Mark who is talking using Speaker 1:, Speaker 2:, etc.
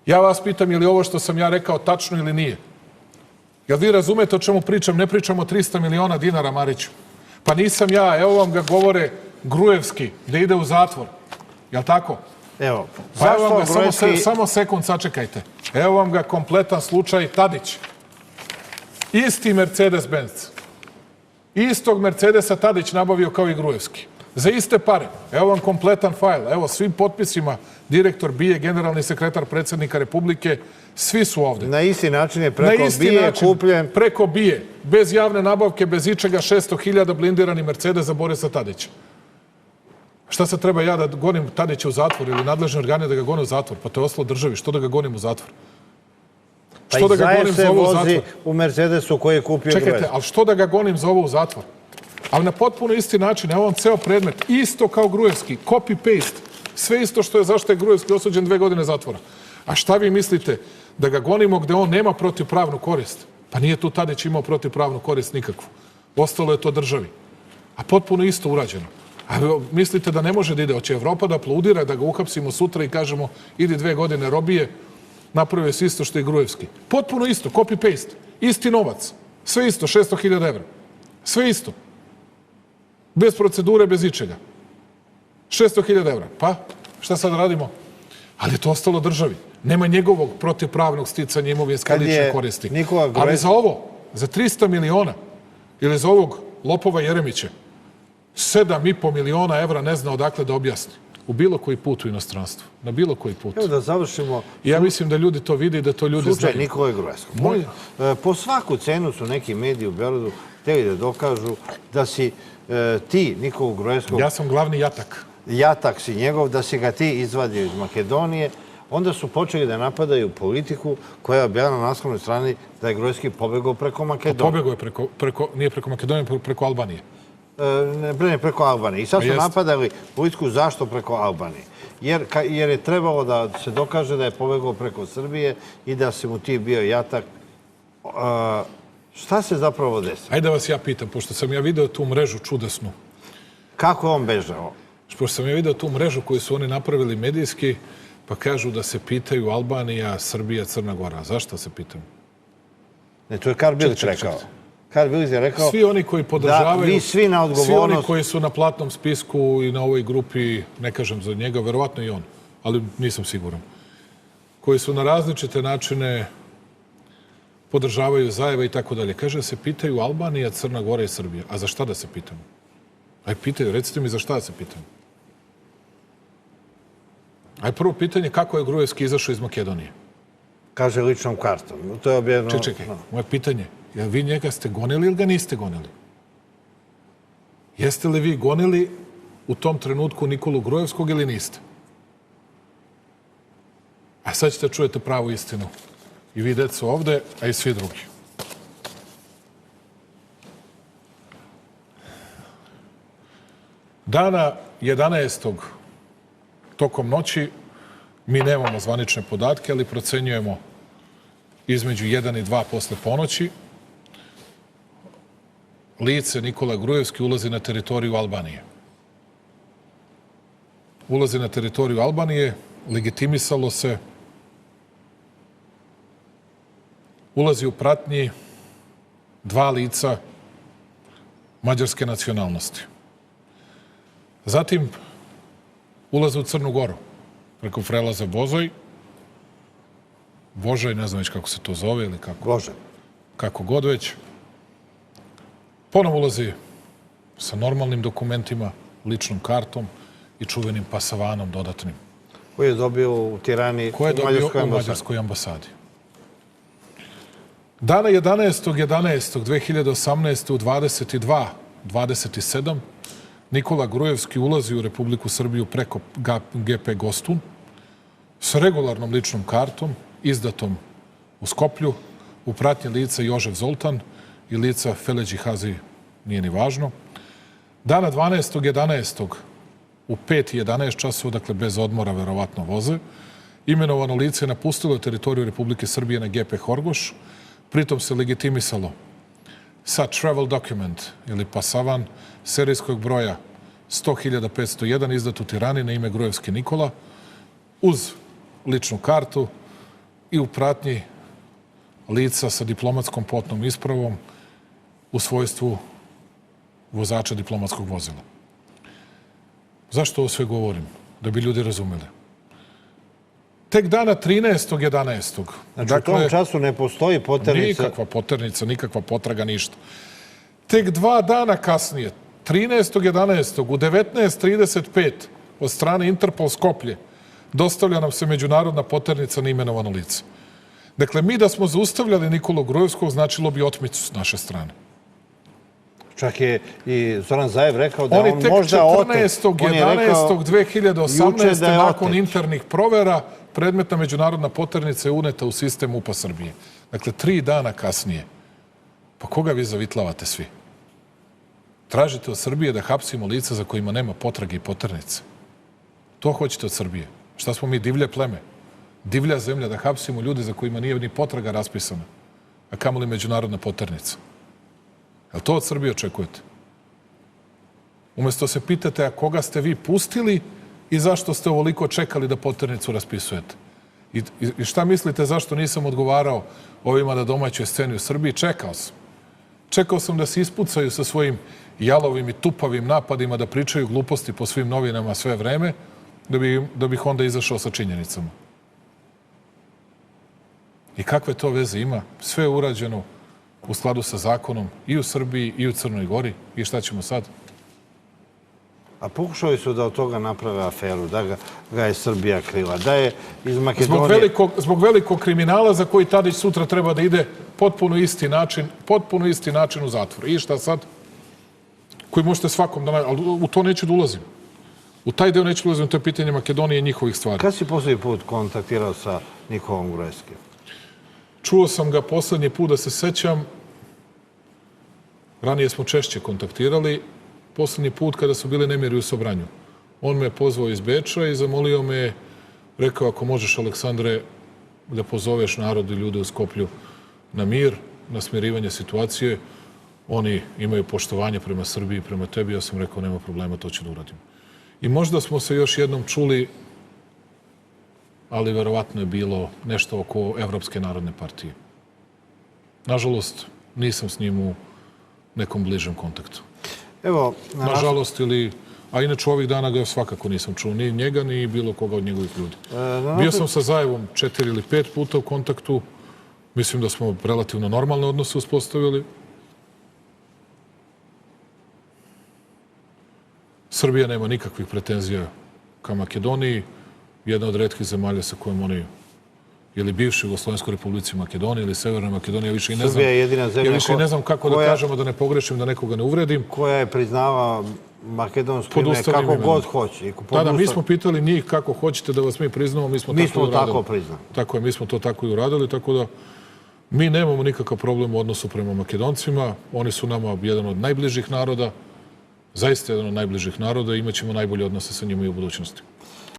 Speaker 1: Ja vas pitam, je li ovo što sam ja rekao tačno ili nije? Jel vi razumete o čemu pričam? Ne pričam o 300 miliona dinara, Mariću. Pa nisam ja, evo vam ga govore Gruevski, da ide u zatvor. Jel tako?
Speaker 2: Evo,
Speaker 1: pa evo vam ga, samo sekund, sačekajte. Evo vam ga kompletan slučaj Tadić. Isti Mercedes-Benz. Istog Mercedesa Tadić nabavio kao i Gruevski. Za iste pare. Evo vam kompletan fajl. Evo, svim potpisima direktor BIA, generalni sekretar predsjednika Republike, svi su ovde.
Speaker 2: Na isti način je preko BIA kupljen.
Speaker 1: Preko BIA. Bez javne nabavke, bez ičega, 600.000 blindirani Mercedes za Borisa Tadića. Šta se treba ja da gonim Tadića u zatvor ili nadležne organe da ga gone u zatvor? Pa to je oslo državi. Što da ga gonim u zatvor?
Speaker 2: Što da ga gonim za ovo u zatvor? U Mercedesu koji je kupio Gruevski.
Speaker 1: Čekajte, ali što da ga gonim za ovo u zatvor? Ali na potpuno isti način, evo vam ceo predmet, isto kao Gruevski, copy-paste, sve isto što je zašto je Gruevski osuđen 2 godine zatvora. A šta vi mislite, da ga gonimo gde on nema protivpravnu korist? Pa nije tu Tadić imao protivpravnu korist nikakvu. Ostalo je to državi. A potpuno isto urađeno. A mislite da ne može da ide? Hoće Evropa da aplaudira, da ga uhapsimo sutra i kažemo idi 2 godine robije, napravio se isto što i Gruevski. Potpuno isto, copy-paste, isti novac, sve isto, 600.000 evra. Sve isto. Bez procedure, bez ičega. 600.000 evra. Pa, šta sad radimo? Ali je to ostalo državi. Nema njegovog protivpravnog sticanja imovinske lične koristi. Ali za ovo, za 300 miliona, ili za ovog lopova Jeremića, 7,5 miliona evra ne zna odakle da objasni. U bilo koji put u inostranstvu. Na bilo koji put.
Speaker 2: Evo da završimo.
Speaker 1: Ja mislim da ljudi to vide i da to ljudi znaju.
Speaker 2: Slučaj Nikole Gruevskog. Po svaku cenu su neki mediji u Beogradu hteli da dokažu da si ti, Nikolu Gruevskog...
Speaker 1: Ja sam glavni jatak.
Speaker 2: Jatak si njegov, da si ga ti izvadio iz Makedonije. Onda su počeli da napadaju politiku koja je objavila na naslovnoj strani da je Gruevski pobegao preko Makedonije.
Speaker 1: Pobegao je nije preko Makedonije, preko Albanije.
Speaker 2: Ne, preko Albanije. I sad su napadali politiku zašto preko Albanije. Jer je trebalo da se dokaže da je pobegao preko Srbije i da se mu ti bio jatak. Šta se zapravo desilo?
Speaker 1: Ajde da vas ja pitam, pošto sam ja video tu mrežu čudesnu.
Speaker 2: Kako on bežao?
Speaker 1: Pošto sam ja video tu mrežu koju su oni napravili medijski, pa kažu da se pitaju Albanija, Srbija, Crna Gora. Zašto se pitam?
Speaker 2: Ne, to je Karl Bildt rekao. Karl Bildt je rekao...
Speaker 1: Svi oni koji podržavaju...
Speaker 2: Vi svi na odgovornost...
Speaker 1: Svi oni koji su na platnom spisku i na ovoj grupi, ne kažem za njega, verovatno i on, ali nisam siguran, koji su na različite načine podržavaju Zajeva i tako dalje. Kaže da se pitaju Albanija, Crna Gora i Srbija. A za šta da se pitamo? Aj pitaju, recite mi za šta da se pitamo. Aj prvo pitanje, kako je Gruevski izašao iz Makedonije?
Speaker 2: Kaže ličnom kartom. To je objavljeno...
Speaker 1: Čekaj, moje pitanje, jel vi njega ste gonili ili ga niste gonili? Jeste li vi gonili u tom trenutku Nikolu Gruevskog ili niste? A sad ćete čujete pravu istinu. I vi deco ovde, a i svi drugi. Dana 11. tokom noći, mi nemamo zvanične podatke, ali procenjujemo između 1 i 2 posle ponoći, lice Nikola Gruevski ulazi na teritoriju Albanije. Ulazi na teritoriju Albanije, legitimisalo se, ulazi u pratnji 2 lica mađarske nacionalnosti. Zatim ulaze u Crnu Goru preko prelaza Božoj, ne znam već kako se to zove ili kako.
Speaker 2: Bože.
Speaker 1: Kako god već. Ponovo ulazi sa normalnim dokumentima, ličnom kartom i čuvenim pasavanom dodatnim.
Speaker 2: Koji je dobio u Tirani
Speaker 1: u Mađarskoj ambasadi. Dana 11.11.2018. u 22:27 Nikola Gruevski ulazi u Republiku Srbiju preko GP Gostun sa regularnom ličnom kartom, izdatom u Skoplju, u pratnji lica Jožef Zoltan i lica Feleđi Hazi, nije ni važno. Dana 12.11. u 5:11 časova, dakle bez odmora, verovatno voze, imenovano lice je napustilo teritoriju Republike Srbije na GP Horgoš, pritom se legitimisalo sa travel document ili pasavan serijskog broja 100.501 izdat u Tirani na ime Gruevski Nikola uz ličnu kartu i u pratnji lica sa diplomatskom potnom ispravom u svojstvu vozača diplomatskog vozila. Zašto ovo sve govorim? Da bi ljudi razumeli. Tek dana 13.11.
Speaker 2: Znači, u tom času ne postoji poternica?
Speaker 1: Nikakva poternica, nikakva potraga, ništa. Tek 2 dana kasnije, 13.11. u 19.35 od strane Interpol Skoplje dostavlja nam se međunarodna poternica na imenovano lice. Dakle, mi da smo zaustavljali Nikolu Gruevskog, značilo bi otmicu s naše strane.
Speaker 2: Čak je i Zoran Zaev rekao da on možda otet.
Speaker 1: 14.11.2018. nakon internih provera predmetna međunarodna poternica je uneta u sistem UPA Srbije. Dakle, 3 dana kasnije. Pa koga vi zavitlavate svi? Tražite od Srbije da hapsimo lica za kojima nema potrage i poternice. To hoćete od Srbije. Šta smo mi, divlje pleme? Divlja zemlja, da hapsimo ljude za kojima nije ni potraga raspisana, a kamoli međunarodna poternica. Je li to od Srbije očekujete? Umesto se pitate, a koga ste vi pustili i zašto ste ovoliko čekali da poternicu raspisujete? I šta mislite zašto nisam odgovarao ovima na domaćoj sceni u Srbiji? Čekao sam. Čekao sam da se ispucaju sa svojim jalovim i tupavim napadima, da pričaju gluposti po svim novinama sve vreme, da bih onda izašao sa činjenicama. I kakve to veze ima? Sve je urađeno u skladu sa zakonom i u Srbiji i u Crnoj Gori. I šta ćemo sad?
Speaker 2: A pokušali su da od toga naprave aferu, da ga je Srbija krila, da je iz Makedonije...
Speaker 1: Zbog velikog kriminala za koji Tadić sutra treba da ide potpuno isti način u zatvor. I šta sad? Koji možete svakom da... Ali u to neću da ulazim. U taj deo neću da ulazim, to je pitanje Makedonije i njihovih stvari.
Speaker 2: Kad si poslednji put kontaktirao sa Nikolom Gruevskim?
Speaker 1: Čuo sam ga poslednji put, da se sećam. Ranije smo češće kontaktirali. Poslednji put kada su bili nemiri u Sobranju. On me je pozvao iz Beča i zamolio me, rekao, ako možeš, Aleksandre, da pozoveš narod i ljude u Skoplju na mir, na smirivanje situacije. Oni imaju poštovanje prema Srbiji, prema tebi. Ja sam rekao, nema problema, to ću da uradim. I možda smo se još jednom čuli, ali verovatno je bilo nešto oko Evropske narodne partije. Nažalost, nisam s njim u nekom bližem kontaktu.
Speaker 2: Evo,
Speaker 1: nažalost, a inače ovih dana ga svakako nisam čuo, ni njega, ni bilo koga od njegovih ljudi. Bio sam sa Zaevom 4 ili 5 puta u kontaktu. Mislim da smo relativno normalne odnose uspostavili. Srbija nema nikakvih pretenzija ka Makedoniji. Jedna od retkih zemalja sa kojom oni, ili bivši Jugoslovenskoj Republici Makedonije ili Severnoj Makedoniji, ja više i ne znam.
Speaker 2: Srbija je jedina zemlja
Speaker 1: ne znam kako da kažemo, da ne pogrešim, da nekoga ne uvredim.
Speaker 2: Koja je priznava makedonsko ime kako god hoće.
Speaker 1: Da, mi smo pitali njih kako hoćete da vas mi priznamo, mi smo
Speaker 2: tako priznali.
Speaker 1: Tako je, mi smo to tako i uradili, tako da mi nemamo nikakav problem u odnosu prema Makedoncima. Oni su nama jedan od najbližih naroda, zaista jedan od najbližih naroda i imat ćemo najbolje odnose sa njima i u budućnosti.